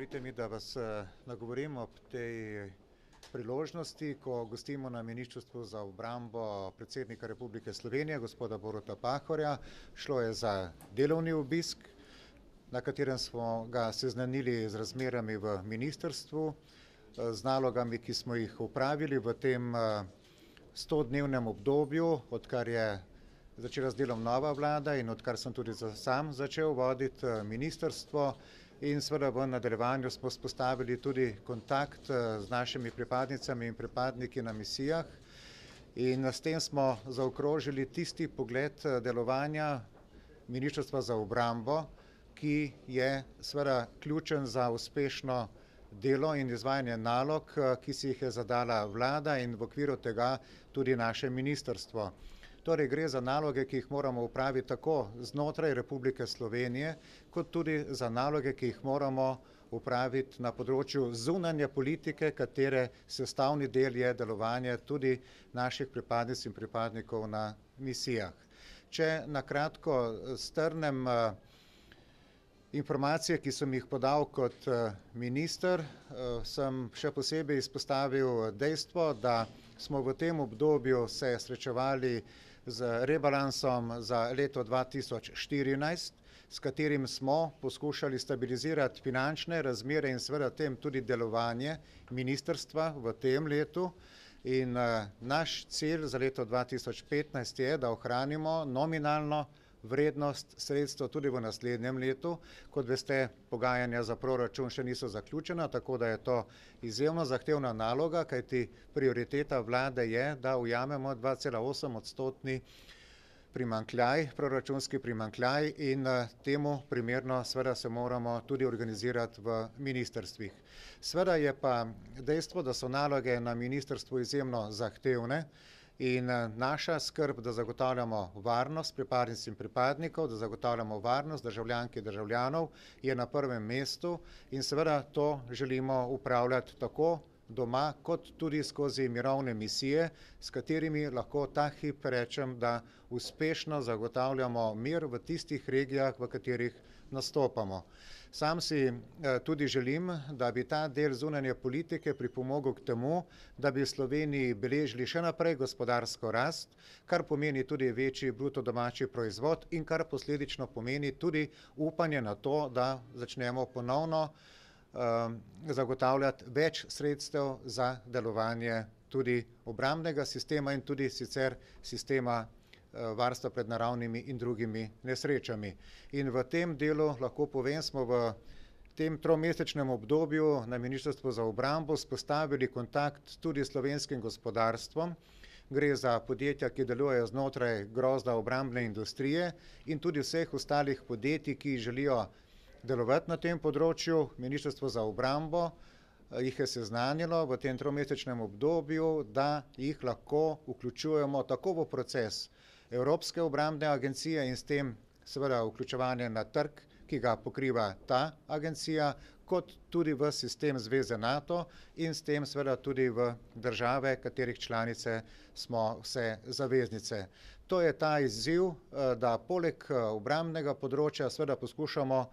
Dovolite mi, da vas nagovorim ob tej priložnosti, ko gostimo na Ministrstvu za obrambo predsednika Republike Slovenije, gospoda Boruta Pahorja. Šlo je za delovni obisk, na katerem smo ga seznanili z razmerami v ministrstvu, z nalogami, ki smo jih opravili v tem 100-dnevnem obdobju, odkar je začela s delom nova vlada in odkar sem tudi sam začel voditi ministrstvo. In seveda v nadaljevanju smo spostavili tudi kontakt z našimi pripadnicami in pripadniki na misijah in s tem smo zaokrožili tisti pogled delovanja Ministrstva za obrambo, ki je seveda ključen za uspešno delo in izvajanje nalog, ki si jih je zadala vlada in v okviru tega tudi naše ministrstvo. Torej gre za naloge, ki jih moramo opraviti tako znotraj Republike Slovenije, kot tudi za naloge, ki jih moramo opraviti na področju zunanje politike, katere sestavni del je delovanje tudi naših pripadnic in pripadnikov na misijah. Če na kratko strnem informacije, ki sem jih podal kot minister, sem še posebej izpostavil dejstvo, da smo v tem obdobju se srečevali z rebalansom za leto 2014, s katerim smo poskušali stabilizirati finančne razmere in seveda tem tudi delovanje ministrstva v tem letu. In naš cilj za leto 2015 je, da ohranimo nominalno vrednost sredstev tudi v naslednjem letu. Kot veste, pogajanja za proračun še niso zaključena, tako da je to izjemno zahtevna naloga, kajti prioriteta vlade je, da ujamemo 2,8-odstotni primanjkljaj, proračunski primanjkljaj in temu primerno seveda se moramo tudi organizirati v ministrstvih. Seveda je pa dejstvo, da so naloge na ministrstvu izjemno zahtevne, in naša skrb, da zagotavljamo varnost pripadnic in pripadnikov, da zagotavljamo varnost državljank in državljanov, je na prvem mestu in seveda to želimo upravljati tako doma, kot tudi skozi mirovne misije, s katerimi lahko ta hip rečem, da uspešno zagotavljamo mir v tistih regijah, v katerih nastopamo. Sam si tudi želim, da bi ta del zunanje politike pripomogel k temu, da bi v Sloveniji beležili še naprej gospodarsko rast, kar pomeni tudi večji bruto domači proizvod in kar posledično pomeni tudi upanje na to, da začnemo ponovno zagotavljati več sredstev za delovanje tudi obrambnega sistema in tudi sicer sistema varstva pred naravnimi in drugimi nesrečami. In v tem delu lahko povem, smo v tem tromesečnem obdobju na Ministrstvu za obrambo spostavili kontakt tudi s slovenskim gospodarstvom. Gre za podjetja, ki delujejo znotraj grozda obrambne industrije in tudi vseh ostalih podjetij, ki želijo delovati na tem področju. Ministrstvo za obrambo jih je seznanilo v tem tromesečnem obdobju, da jih lahko vključujemo tako v proces Evropske obrambne agencije in s tem seveda vključevanje na trg, ki ga pokriva ta agencija, kot tudi v sistem Zveze NATO in s tem seveda tudi v države, katerih članice smo vse zaveznice. To je ta izziv, da poleg obrambnega področja seveda poskušamo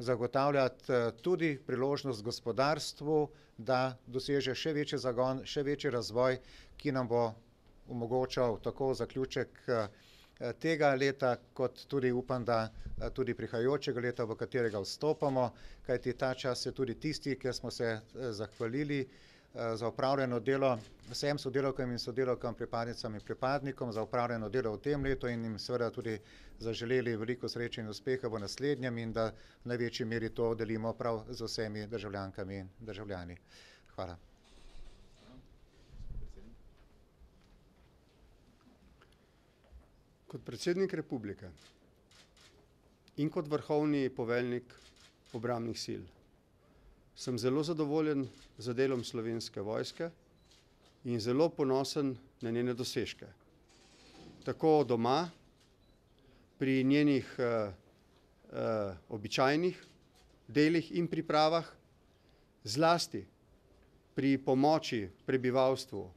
zagotavljati tudi priložnost gospodarstvu, da doseže še večji zagon, še večji razvoj, ki nam bo omogočal tako zaključek tega leta, kot tudi upam, da tudi prihajajočega leta, v katerega vstopamo, kajti ta čas je tudi tisti, kjer smo se zahvalili za opravljeno delo vsem sodelavkam in sodelavkam, pripadnicam in pripadnikom za opravljeno delo v tem letu in jim seveda tudi zaželeli veliko sreče in uspeha v naslednjem in da v največji meri to delimo prav z vsemi državljankami in državljani. Hvala. Kot predsednik republike in kot vrhovni poveljnik obrambnih sil sem zelo zadovoljen z delom Slovenske vojske in zelo ponosen na njene dosežke. Tako doma, pri njenih običajnih delih in pripravah, zlasti pri pomoči prebivalstvu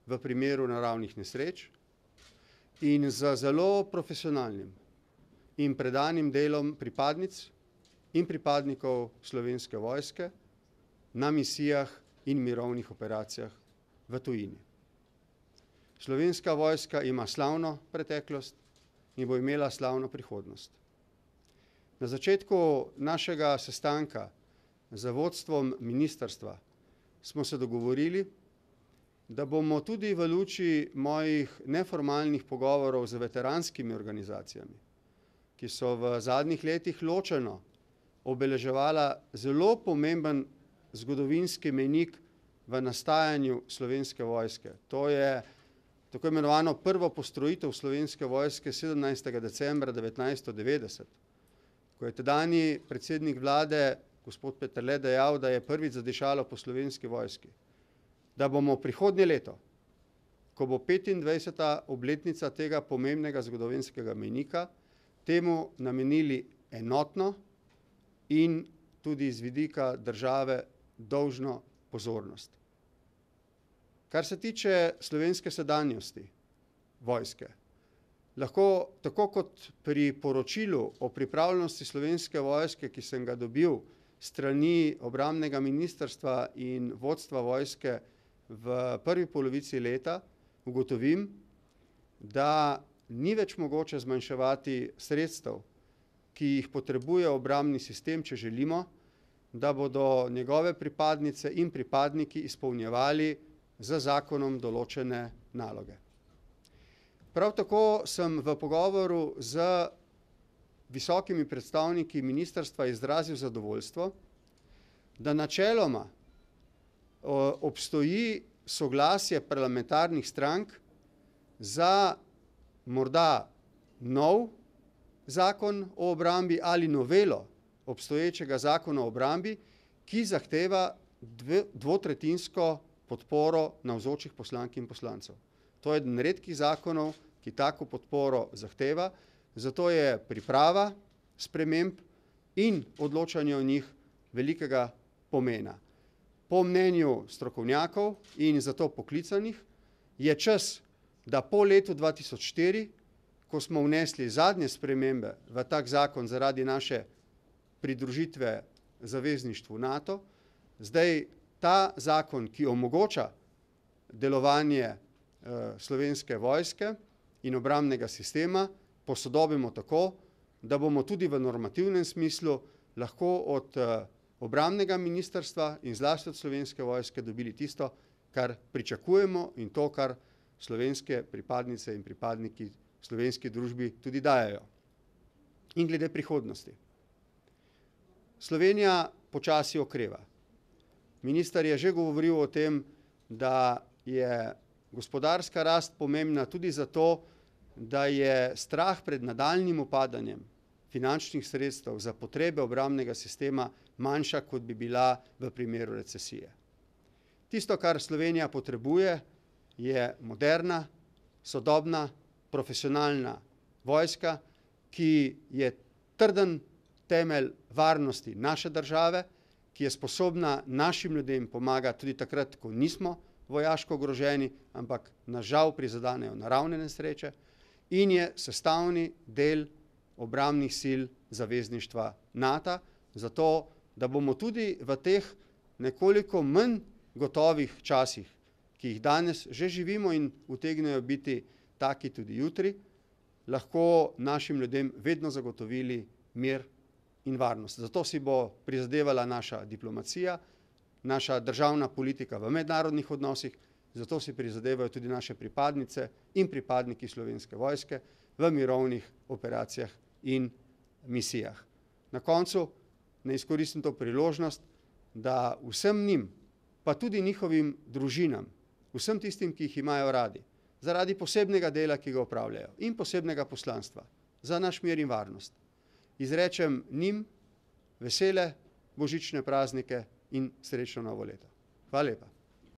v primeru naravnih nesreč in z zelo profesionalnim in predanim delom pripadnic in pripadnikov Slovenske vojske na misijah in mirovnih operacijah v tujini. Slovenska vojska ima slavno preteklost in bo imela slavno prihodnost. Na začetku našega sestanka z vodstvom ministrstva smo se dogovorili, da bomo tudi v luči mojih neformalnih pogovorov z veteranskimi organizacijami, ki so v zadnjih letih ločeno obeleževala zelo pomemben zgodovinski mejnik v nastajanju Slovenske vojske. To je tako imenovano prvo postrojitev Slovenske vojske 17. decembra 1990, ko je tedanji predsednik vlade gospod Peterle dejal, da je prvič zadišalo po Slovenski vojski, da bomo prihodnje leto, ko bo 25. obletnica tega pomembnega zgodovinskega mejnika, temu namenili enotno in tudi z vidika države dolžno pozornost. Kar se tiče slovenske sedanjosti vojske, lahko tako kot pri poročilu o pripravljenosti Slovenske vojske, ki sem ga dobil strani obrambnega ministrstva in vodstva vojske v prvi polovici leta, ugotovim, da ni več mogoče zmanjševati sredstev, ki jih potrebuje obrambni sistem, če želimo, da bodo njegove pripadnice in pripadniki izpolnjevali z zakonom določene naloge. Prav tako sem v pogovoru z visokimi predstavniki ministrstva izrazil zadovoljstvo, da načeloma obstoji soglasje parlamentarnih strank za morda nov zakon o obrambi ali novelo obstoječega zakona o obrambi, ki zahteva dvotretjinsko podporo navzočih poslank in poslancev. To je eden redkih zakonov, ki tako podporo zahteva, zato je priprava sprememb in odločanje o njih velikega pomena. Po mnenju strokovnjakov in zato poklicanih je čas, da po letu 2004, ko smo vnesli zadnje spremembe v tak zakon zaradi naše pridružitve zavezništvu NATO, zdaj ta zakon, ki omogoča delovanje Slovenske vojske in obrambnega sistema, posodobimo tako, da bomo tudi v normativnem smislu lahko od obrambnega ministrstva in zlasti od Slovenske vojske dobili tisto, kar pričakujemo in to, kar slovenske pripadnice in pripadniki slovenski družbi tudi dajejo. In glede prihodnosti. Slovenija počasi okreva. Minister je že govoril o tem, da je gospodarska rast pomembna tudi zato, da je strah pred nadaljnjim upadanjem finančnih sredstev za potrebe obrambnega sistema manjša, kot bi bila v primeru recesije. Tisto, kar Slovenija potrebuje, je moderna, sodobna, profesionalna vojska, ki je trden temelj varnosti naše države, ki je sposobna našim ljudem pomagati tudi takrat, ko nismo vojaško ogroženi, ampak nas žal prizadanejo naravne nesreče in je sestavni del obrambnih sil zavezništva NATO, zato da bomo tudi v teh nekoliko manj gotovih časih, ki jih danes že živimo in utegnejo biti taki tudi jutri, lahko našim ljudem vedno zagotovili mir in varnost. Zato si bo prizadevala naša diplomacija, naša državna politika v mednarodnih odnosih, zato si prizadevajo tudi naše pripadnice in pripadniki Slovenske vojske v mirovnih operacijah in misijah. Na koncu ne izkoristim to priložnost, da vsem njim, pa tudi njihovim družinam, vsem tistim, ki jih imajo radi, zaradi posebnega dela, ki ga opravljajo in posebnega poslanstva za naš mir in varnost, izrečem njim vesele božične praznike in srečno novo leto. Hvala lepa.